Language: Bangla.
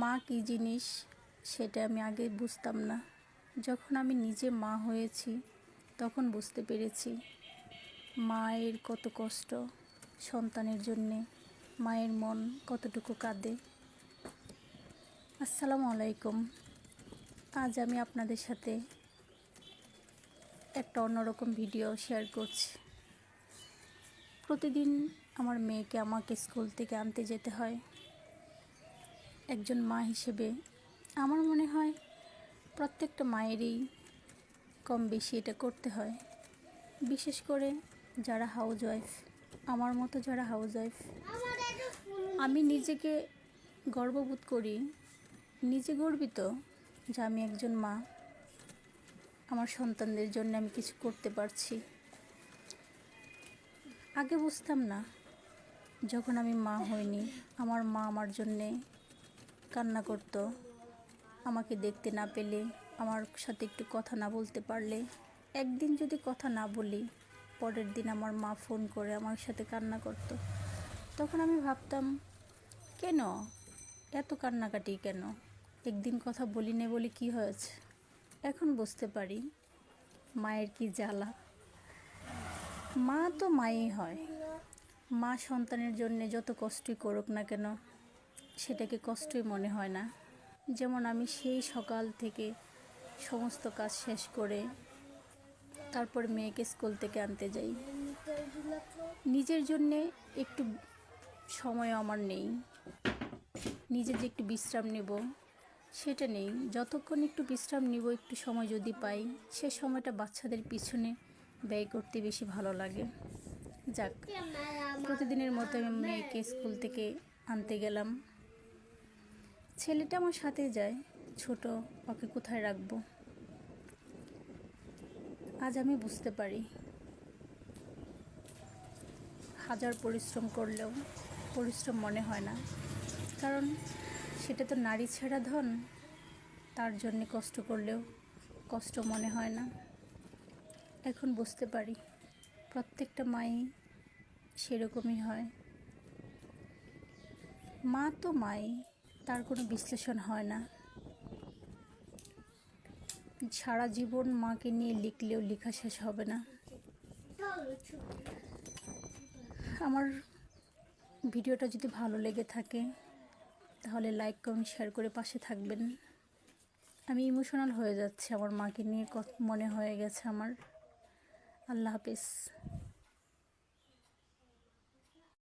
মা কী জিনিস সেটা আমি আগে বুঝতাম না। যখন আমি নিজে মা হয়েছি তখন বুঝতে পেরেছি মায়ের কত কষ্ট সন্তানের জন্যে, মায়ের মন কতটুকু কাঁদে। আসসালামু আলাইকুম। আজ আমি আপনাদের সাথে একটা অন্যরকম ভিডিও শেয়ার করছি। প্রতিদিন আমার মেয়েকে আমাকে স্কুল থেকে আনতে যেতে হয়। একজন মা হিসেবে আমার মনে হয় প্রত্যেকটা মায়েরই কম বেশি এটা করতে হয়, বিশেষ করে যারা হাউস ওয়াইফ, আমার মতো যারা হাউস ওয়াইফ। আমি নিজেকে গর্ববোধ করি, নিজে গর্বিত যে আমি একজন মা, আমার সন্তানদের জন্য আমি কিছু করতে পারছি। আগে বুঝতাম না, যখন আমি মা হইনি আমার মা আমার জন্যে কান্না করতো। আমাকে দেখতে না পেলে, আমার সাথে একটু কথা না বলতে পারলে, একদিন যদি কথা না বলি পরের দিন আমার মা ফোন করে আমার সাথে কান্না করতো। তখন আমি ভাবতাম, কেন এত কান্নাকাটি, কেন একদিন কথা বলি না বলে কি হয়েছে। এখন বুঝতে পারি মায়ের কি জ্বালা। মা তো মাই হয়, মা সন্তানের জন্য যত কষ্টই করুক না কেন সেটাকে কষ্টই মনে হয় না। যেমন আমি সেই সকাল থেকে সমস্ত কাজ শেষ করে তারপর মেয়েকে স্কুল থেকে আনতে যাই। নিজের জন্যে একটু সময় আমার নেই, নিজে যে একটু বিশ্রাম নেব সেটা নেই। যতক্ষণ একটু বিশ্রাম নিব, একটু সময় যদি পাই, সে সময়টা বাচ্চাদের পিছনে ব্যয় করতে বেশি ভালো লাগে। যাক, প্রতিদিনের মতো আমি মেয়েকে স্কুল থেকে আনতে গেলাম। ছেলেটা আমার সাথে যায়, ছোট, ওকে কোথায় রাখবো। আজ আমি বুঝতে পারি হাজার পরিশ্রম করলেও পরিশ্রম মনে হয় না, কারণ সেটা তো নারী ছেঁড়া ধন। তার জন্যে কষ্ট করলেও কষ্ট মনে হয় না। এখন বুঝতে পারি প্রত্যেকটা মাই সেরকমই হয়। মা তো মাই, তার কোনো বিশ্লেষণ হয় না। সারা জীবন মাকে নিয়ে লিখলেও লেখা শেষ হবে না। আমার ভিডিওটা যদি ভালো লেগে থাকে তাহলে লাইক, কমেন্ট, শেয়ার করে পাশে থাকবেন। আমি ইমোশনাল হয়ে যাচ্ছি, আমার মাকে নিয়ে মনে হয়ে গেছে আমার। আল্লাহ হাফেজ।